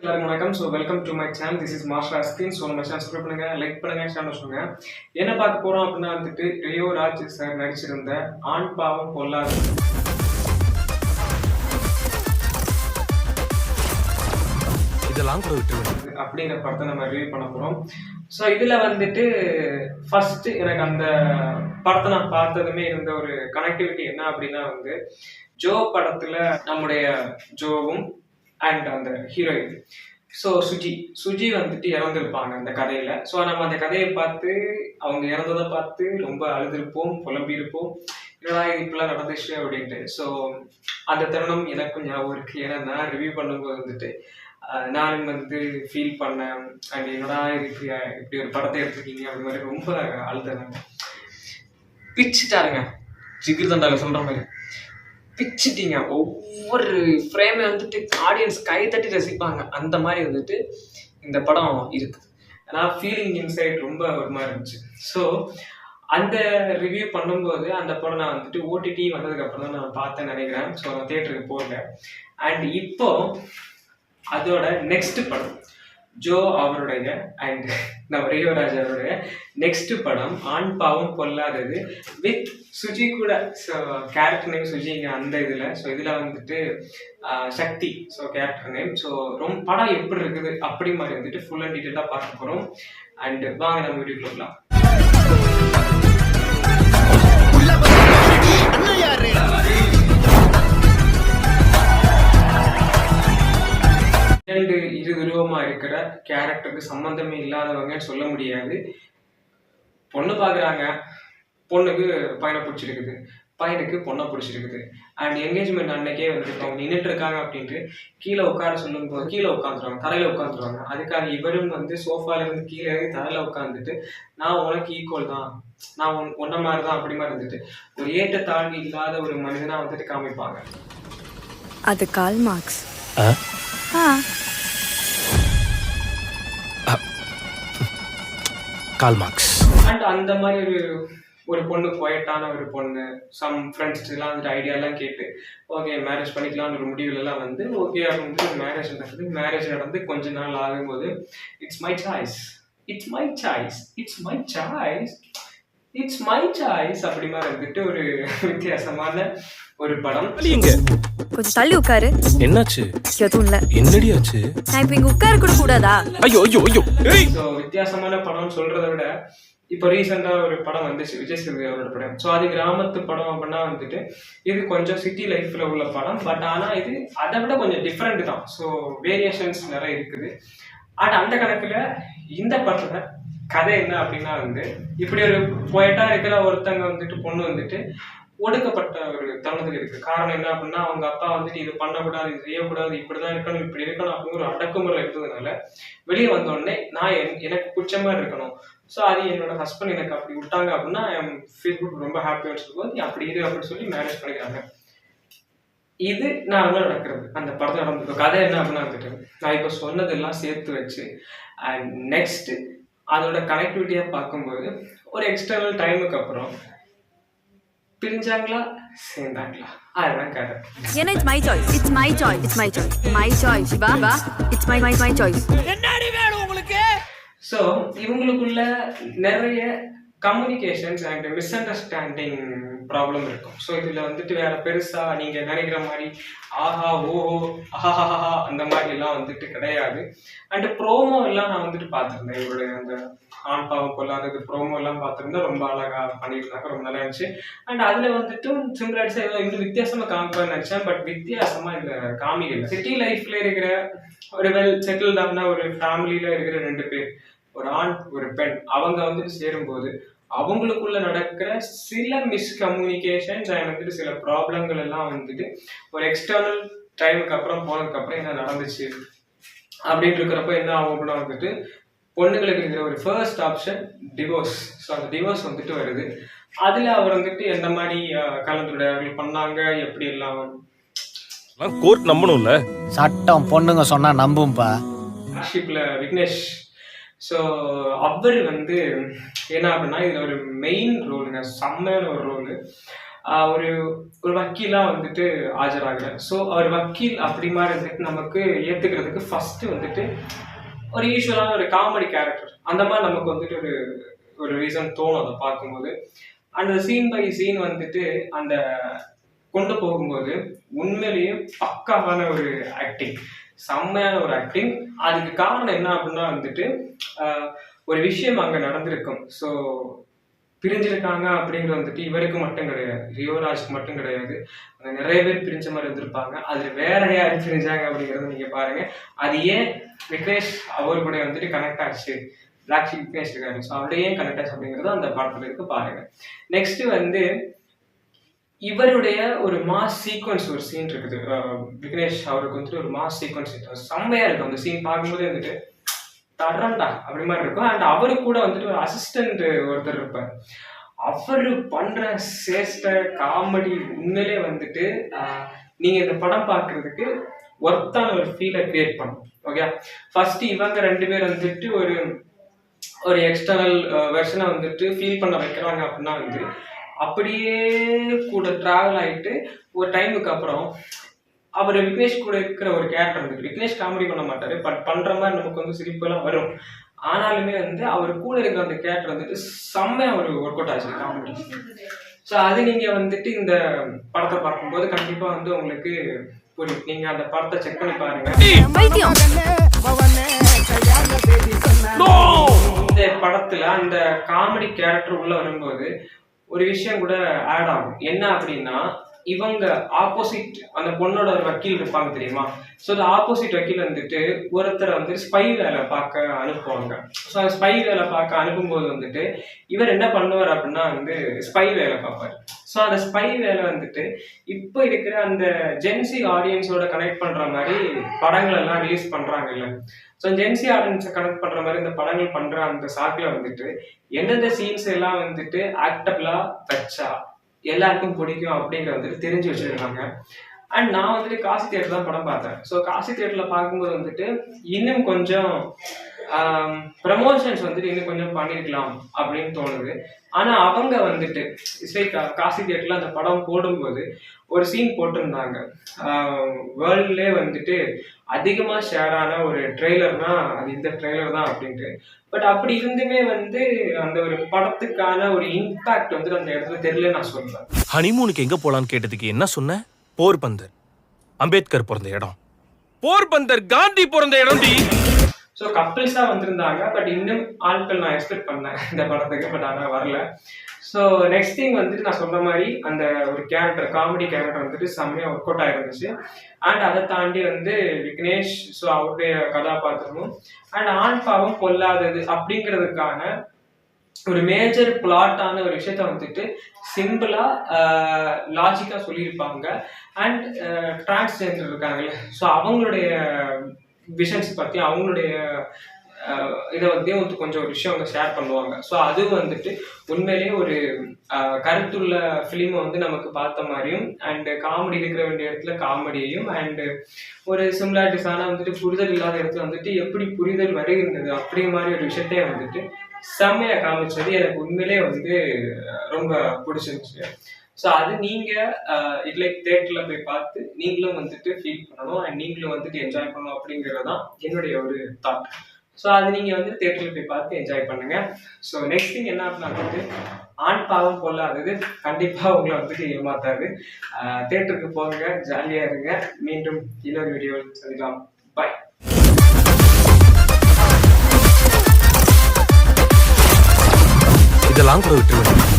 எல்லாருக்கும் வணக்கம். So welcome to my channel. This is master Askin. So நம்ம சேனல் சப்ஸ்கிரைப் பண்ணுங்க, லைக் பண்ணுங்க, ஷேர் சொல்லுங்க. என்ன பார்க்க போறோம் அப்படின்னா வந்துட்டு ரியோ ராஜ் சார் நடிச்சிருந்த ஆண் பாவம் பொல்லாது இதெல்லாம் கூட விட்டுருவேன் அப்படிங்கிற படத்தை நம்ம ரிவ்யூ பண்ண போறோம். ஸோ இதுல வந்துட்டு ஃபர்ஸ்ட் எனக்கு அந்த படத்தை நான் பார்த்ததுமே இருந்த ஒரு கனெக்டிவிட்டி என்ன அப்படின்னா வந்து ஜோ படத்துல நம்முடைய ஜோவும் அண்ட் அந்த ஹீரோயின் ஸோ சுஜி வந்துட்டு இறந்துருப்பாங்க அந்த கதையில. ஸோ நம்ம அந்த கதையை பார்த்து அவங்க இறந்ததை பார்த்து ரொம்ப அழுதுருப்போம், புலம்பியிருப்போம், என்னடா இது இப்பெல்லாம் நடந்துச்சு அப்படின்ட்டு. ஸோ அந்த தருணம் எனக்கும் ஞாபகம் இருக்கு. ஏன்னா நான் ரிவ்யூ பண்ணும்போது வந்துட்டு நானும் வந்து ஃபீல் பண்ணேன். அண்ட் என்னடா இதுக்கு இப்படி ஒரு படத்தை எடுத்துருக்கீங்க அப்படி மாதிரி ரொம்ப அழுதாங்க. பிச்சுட்டாருங்க ஜிகிர் தண்டாக சொல்ற மாதிரி பிச்சுட்டீங்க. ஒவ்வொரு ஃப்ரேமை வந்துட்டு ஆடியன்ஸ் கை தட்டி ரசிப்பாங்க. அந்த மாதிரி வந்துட்டு இந்த படம் இருக்குது. ஏன்னா ஃபீலிங் இன்சைட் ரொம்ப ஒரு மாதிரி இருந்துச்சு. ஸோ அந்த ரிவ்யூ பண்ணும்போது அந்த படம் நான் வந்துட்டு ஓடிடி வந்ததுக்கு அப்புறம் தான் நான் பார்த்தேன்னு நினைக்கிறேன். ஸோ நான் தியேட்டருக்கு போகல. அண்ட் இப்போ அதோட நெக்ஸ்ட் படம் ஜோ அவருடைய அண்ட் நம்ம ரியோ ராஜ் அவருடைய நெக்ஸ்ட் படம் ஆண் பாவம் பொல்லாதது வித் சுஜி கூட. ஸோ கேரக்டர் நேம் சுஜிங்க அந்த இதில். ஸோ இதில் வந்துட்டு சக்தி ஸோ கேரக்டர் நேம். ஸோ ரொம்ப படம் எப்படி இருக்குது அப்படி மாதிரி வந்துட்டு ஃபுல் அண்ட் டீட்டெயிலாக பார்க்க போகிறோம். அண்ட் வாங்க நம்ம வீடியோ போகலாம். இரண்டு இருதுருவமா இருக்கிற கேரக்டருக்கு சம்பந்தமே இல்லாதவங்கன்னு சொல்ல முடியாது. பொண்ணு பாக்குறாங்க, பொண்ணுக்கு பையனை பிடிச்சிருக்குது, பையனுக்கு பொண்ணை பிடிச்சிருக்குது. அண்ட் என்கேஜ்மெண்ட் அன்னைக்கே வந்துட்டு அவங்க நின்றுட்டு இருக்காங்க அப்படின்ட்டு கீழே உட்கார சொல்லும் போது கீழே உட்காந்துருவாங்க, தரையில உட்காந்துருவாங்க. அதுக்காக இவரும் வந்து சோஃபால இருந்து கீழே இறங்கி தரையில உட்காந்துட்டு நான் உனக்கு ஈக்குவல் தான், நான் ஒன்ன மாதிரி தான் அப்படி மாதிரி இருந்துட்டு ஒரு ஏற்ற தாழ்வு இல்லாத ஒரு மனிதனா வந்துட்டு காமிப்பாங்க. அது Karl Marx. Karl Marx. And அந்த மாதிரி ஒரு பொண்ணு குவைட்டான ஒரு பொண்ணு சம் ஃப்ரெண்ட்ஸ் எல்லாம் வந்துட்டு ஐடியாலாம் கேட்டு ஓகே மேரேஜ் பண்ணிக்கலாம்னு ஒரு முடிவுலலாம் வந்து ஓகே அப்படின்னு மேரேஜ் நடக்குது. மேரேஜ் நடந்து கொஞ்ச நாள் ஆகும்போது it's my choice, it's my choice, it's my choice, it's my choice அப்படி மாதிரி வந்துட்டு ஒரு வித்தியாசமான ஒரு படம். கொஞ்சம் தள்ளி உட்காரு. என்னாச்சு? எதுவும் இல்ல. என்னடி ஆச்சு? நான் இப்ப இங்க உட்கார கூட கூடாதா? ஐயோ ஐயோ ஐயோ. ஸோ வித்தியாசமான படம் சொல்றதை விட இப்போ ரீசெண்டா ஒரு படம் வந்துச்சு விஜய் சேதுபதி அவரோட படம். ஸோ அது கிராமத்து படம் அப்படின்னா வந்துட்டு இது கொஞ்சம் சிட்டி லைஃப்ல உள்ள படம். பட் ஆனா இது அதை விட கொஞ்சம் டிஃப்ரெண்ட் தான். ஸோ வேரியேஷன்ஸ் நிறைய இருக்குது. அண்ட் அந்த கணக்குல இந்த படத்துல கதை என்ன அப்படின்னா வந்து இப்படி ஒரு போயிட்டா இருக்கிற ஒருத்தங்க வந்துட்டு பொண்ணு வந்துட்டு ஒடுக்கப்பட்ட ஒரு தருணத்துக்கு இருக்கு. காரணம் என்ன அப்படின்னா அவங்க அப்பா வந்துட்டு இது பண்ணக்கூடாது, இது செய்யக்கூடாது, இப்படிதான் இருக்கணும், இப்படி இருக்கணும் அப்படின்னு ஒரு அடக்குமுறை இருந்ததுனால வெளியே வந்த உடனே நான் எனக்கு பிடிச்ச மாதிரி இருக்கணும். ஸோ அது என்னோட ஹஸ்பண்ட் எனக்கு அப்படி விட்டாங்க அப்படின்னா ஃபீல் குட், ரொம்ப ஹாப்பியாக சொல்லும்போது அப்படி இரு அப்படின்னு சொல்லி மேரேஜ் பண்ணிக்கிறாங்க. இது நார்மலாக நடக்கிறது. அந்த படத்தை நடந்தது கதை என்ன அப்படின்னா வந்துட்டு நான் இப்போ சொன்னதெல்லாம் சேர்த்து வச்சு அண்ட் நெக்ஸ்ட் அதோட கனெக்டிவிட்டியாக பார்க்கும்போது ஒரு எக்ஸ்டர்னல் டைமுக்கு அப்புறம் பிரிஞ்சாங்களா சேர்ந்தாங்களா அதுதான் கதை. ஏன்னா it's my choice, it's my choice, it's my choice, my choice. Siva it's my my my choice. என்னடி வேணும் உங்களுக்கு? ஸோ இவங்களுக்குள்ள நிறைய communications and misunderstanding problem இருக்கும். ஸோ இதில் வந்துட்டு வேற பெருசா நீங்க நினைக்கிற மாதிரி ஆஹா ஓஹோ ஆஹா அந்த மாதிரி எல்லாம் வந்துட்டு கிடையாது. அண்ட் ப்ரோமோ எல்லாம் நான் வந்துட்டு பார்த்துருந்தேன். இவருடைய அந்த ஆண் பாவம் பொல்லாதது ப்ரோமோ எல்லாம் பார்த்துருந்தேன். ரொம்ப அழகா பண்ணியிருந்தாங்க, ரொம்ப நல்லா இருந்துச்சு. அண்ட் அதுல வந்துட்டு சிம்பிளாட்ஸா ஏதோ இன்னும் வித்தியாசமா காமிப்பான்னு நினைச்சேன். பட் வித்தியாசமா இதுல காமிக்கல. சிட்டி லைஃப்ல இருக்கிற ஒரு வெல் செட்டில்டான ஒரு ஃபேமிலியில இருக்கிற ரெண்டு பேர், ஒரு ஆண் ஒரு பெண், அவங்க வந்துட்டு சேரும்போது அவங்களுக்குள்ள நடக்கிற சில மிஸ்கம்யூனிகேஷன்ஸ் அண்ட் வந்துட்டு சில ப்ராப்ளங்கள் எல்லாம் வந்துட்டு ஒரு எக்ஸ்டர்னல் டைமுக்கு அப்புறம் போனதுக்கு அப்புறம் என்ன நடந்துச்சு அப்படின்னு இருக்கிறப்ப என்ன ஆகும் அப்படின்னா வந்துட்டு பொண்ணுங்களுக்கு இருக்கிற ஒரு ஃபர்ஸ்ட் ஆப்ஷன் டிவோர்ஸ். ஸோ அந்த டிவோர்ஸ் வந்துட்டு வருது. அதுல அவர் வந்துட்டு எந்த மாதிரி கலந்துரையாடல் பண்ணாங்க, எப்படி எல்லாம் கோர்ட் நம்பணும்ல, சட்டம் பொண்ணுங்க சொன்னா நம்பும்பா. விக்னேஷ் ஸோ அவர் வந்து என்ன அப்படின்னா இதுல ஒரு மெயின் ரோலுங்க, செம்மையான ஒரு ரோலு. ஒரு ஒரு வக்கீலா வந்துட்டு ஆஜராகிறார். ஸோ அவர் வக்கீல் அப்படி மாதிரி வந்துட்டு நமக்கு ஏத்துக்கிறதுக்கு ஃபர்ஸ்ட் வந்துட்டு ஒரு யூஸ்வலான ஒரு காமெடி கேரக்டர் அந்த மாதிரி நமக்கு வந்துட்டு ஒரு ஒரு ரீசன் தோணும் அதை பார்க்கும்போது. அந்த சீன் பை சீன் வந்துட்டு அந்த கொண்டு போகும்போது உண்மையிலேயே பக்காவான ஒரு ஆக்டிங், செம்மையான ஒரு ஆக்டிங். அதுக்கு காரணம் என்ன அப்படின்னா வந்துட்டு ஒரு விஷயம் அங்கே நடந்திருக்கும். ஸோ பிரிஞ்சிருக்காங்க அப்படிங்கிறது வந்துட்டு இவருக்கு மட்டும் கிடையாது, ரியோராஜ்க்கு மட்டும் கிடையாது, நிறைய பேர் பிரிஞ்ச மாதிரி இருந்திருப்பாங்க. அதில் வேற யாரும் பிரிஞ்சாங்க அப்படிங்கிறத நீங்கள் பாருங்க. அது ஏன் விக்னேஷ் அவர் கூட வந்துட்டு கனெக்ட் ஆச்சு, பிளாக் ஷீப் விக்னேஷ் இருக்காரு, ஸோ அவருடைய ஏன் கனெக்ட் ஆச்சு அப்படிங்கிறது அந்த படத்துல இருக்கு பாருங்க. நெக்ஸ்ட் வந்து இவருடைய ஒரு மாஸ் சீக்வன்ஸ் ஒரு சீன் இருக்குது. விக்னேஷ் அவருக்கு வந்துட்டு ஒரு மாஸ் சீக்வன்ஸ் செம்மையா இருக்கும். அந்த சீன் பார்க்கும்போது வந்துட்டு தர்றண்டா அப்படி மாதிரி இருக்கும். அண்ட் அவருக்கு கூட வந்துட்டு ஒரு அசிஸ்டன்ட் ஒருத்தர் இருப்பார். அவரு பண்ற சேஷ்ட காமெடி உண்மையிலே வந்துட்டு நீங்க இந்த படம் பார்க்கறதுக்கு ஒர்த்தான ஒரு ஃபீலை கிரியேட் பண்ணும். ஓகே, ஃபர்ஸ்ட் இவங்க 2 பேர் வந்துட்டு ஒரு ஒரு எக்ஸ்டர்னல் வெர்ஷனை வந்துட்டு ஃபீல் பண்ண வைக்கிறாங்க அப்படின்னா வந்து அப்படியே கூட டிராவல் ஆகிட்டு ஒரு டைமுக்கு அப்புறம் அவர் விக்னேஷ் கூட இருக்கிற ஒரு கேரக்டர் வந்துட்டு, விக்னேஷ் காமெடி பண்ண மாட்டாரு, பட் பண்ற மாதிரி நமக்கு வந்து சிரிப்பெல்லாம் வரும். ஆனாலுமே வந்து அவர் கூட இருக்கிற அந்த கேரக்டர் வந்துட்டு செம்மையா ஒரு ஒர்க் அவுட் ஆச்சு காமெடி. ஸோ அது நீங்க வந்துட்டு இந்த படத்தை பார்க்கும்போது கண்டிப்பா வந்து உங்களுக்கு புரியும். நீங்க அந்த படத்தை செக் பண்ணி பாருங்க. இந்த படத்துல அந்த காமெடி கேரக்டர் உள்ள வரும்போது ஒரு விஷயம் கூட ஆட் ஆகும். என்ன அப்படின்னா, இவங்க ஆப்போசிட் அந்த பொண்ணோட ஒரு வக்கீல் இருப்பாங்க தெரியுமா. ஸோ அந்த ஆப்போசிட் வக்கீல் வந்துட்டு ஒருத்தரை வந்து ஸ்பை வேலை பார்க்க அனுப்புவாங்க. ஸோ அந்த ஸ்பை வேலை பார்க்க அனுப்பும்போது வந்துட்டு இவர் என்ன பண்ணுவார் அப்படின்னா வந்து ஸ்பை வேலை பார்ப்பார். ஸோ அந்த ஸ்பை வேலை வந்துட்டு இப்போ இருக்கிற அந்த ஜென்சி ஆடியன்ஸோட கனெக்ட் பண்ற மாதிரி படங்கள் எல்லாம் ரிலீஸ் பண்றாங்கல்ல. ஸோ ஜென்சி ஆடியன்ஸை கனெக்ட் பண்ற மாதிரி இந்த படங்கள் பண்ற அந்த சாக்கில் வந்துட்டு எந்தெந்த சீன்ஸ் எல்லாம் வந்துட்டு ஆக்டபிளா வச்சா எல்லாருக்கும் பிடிக்கும் அப்படிங்கிறத வந்துட்டு தெரிஞ்சு வச்சிருக்காங்க. அண்ட் நான் வந்துட்டு காசி தியேட்டர் தான் படம் பார்த்தேன். ஸோ காசி தியேட்டர்ல பார்க்கும்போது வந்துட்டு இன்னும் கொஞ்சம் ப்ரமோஷன்ஸ் வந்துட்டு இன்னும் கொஞ்சம் பண்ணிருக்கலாம் அப்படின்னு தோணுது. ஆனா அவங்க வந்துட்டு காசி தியேட்டர்ல அந்த படம் போடும்போது ஒரு சீன் போட்டிருந்தாங்க. வேர்ல்ட்லே வந்துட்டு அதிகமா ஷேர் ஆன ஒரு ட்ரெய்லர்னா அது இந்த ட்ரெய்லர் தான் அப்படின்ட்டு. பட் அப்படி இருந்துமே வந்து அந்த ஒரு படத்துக்கான ஒரு இம்பாக்ட் வந்து அந்த இடத்துல தெரியல நான் சொல்றேன். ஹனிமூனுக்கு எங்க போலான்னு கேட்டதுக்கு என்ன சொன்ன? போர்பந்தர், அம்பேத்கர் பிறந்த இடம். போர்பந்தர் காந்தி பிறந்த இடம். ஸோ கப்பிள்ஸா வந்திருந்தாங்க. பட் இன்னும் ஆட்கள் நான் எக்ஸ்பெக்ட் பண்ணேன் இந்த படத்துக்கு, பட் ஆனால் வரல. ஸோ நெக்ஸ்ட் திங் வந்துட்டு நான் சொன்ன மாதிரி அந்த ஒரு கேரக்டர், காமெடி கேரக்டர் வந்துட்டு செம்மையா ஒர்க் அவுட் ஆயிருந்துச்சு. அண்ட் அதை தாண்டி வந்து விக்னேஷ், ஸோ அவருடைய கதாபாத்திரமும் அண்ட் ஆண் பாவம் பொல்லாதது அப்படிங்கிறதுக்கான ஒரு மேஜர் பிளாட்டான ஒரு விஷயத்த வந்துட்டு சிம்பிளா லாஜிக்கா சொல்லியிருப்பாங்க. அண்ட் டிரான்ஸ்ஜெண்டர் இருக்காங்கல்ல, ஸோ அவங்களுடைய விஷன்ஸ் பத்தி அவங்களுடைய இதை வந்து கொஞ்சம் ஒரு விஷயம் வந்து ஷேர் பண்ணுவாங்க. ஸோ அது வந்துட்டு உண்மையிலேயே ஒரு கருத்துள்ள ஃபிலிமை வந்து நமக்கு பார்த்த மாதிரியும் அண்ட் காமெடி இருக்கிற வேண்டிய இடத்துல காமெடியையும் அண்ட் ஒரு சிமிலாரிட்டிஸான வந்துட்டு புரிதல் இல்லாத இடத்துல வந்துட்டு எப்படி புரிதல் வருகின்றது அப்படிங்கிற மாதிரி ஒரு விஷயத்தையே வந்துட்டு செம்மையா காமிச்சது எனக்கு உண்மையிலே வந்து ரொம்ப பிடிச்சிருந்துச்சு. ஸோ அது நீங்க லைக் தேட்டர்ல போய் பார்த்து நீங்களும் வந்துட்டு ஃபீல் பண்ணணும் அண்ட் நீங்களும் வந்துட்டு என்ஜாய் பண்ணணும் அப்படிங்கிறது தான் என்னுடைய ஒரு தாட். ஸோ அது நீங்க வந்து தேட்டர்ல போய் பார்த்து என்ஜாய் பண்ணுங்க. ஸோ நெக்ஸ்ட் திங் என்ன அப்படின்னா வந்துட்டு ஆண் பாவம் பொல்லாதது கண்டிப்பா உங்களை வந்துட்டு ஏமாத்தாது. தேட்டருக்கு போங்க, ஜாலியா இருங்க. மீண்டும் இன்னொரு வீடியோவில் சந்திக்கலாம். பாய். இதெல்லாம் கூட விட்டுருவேன்.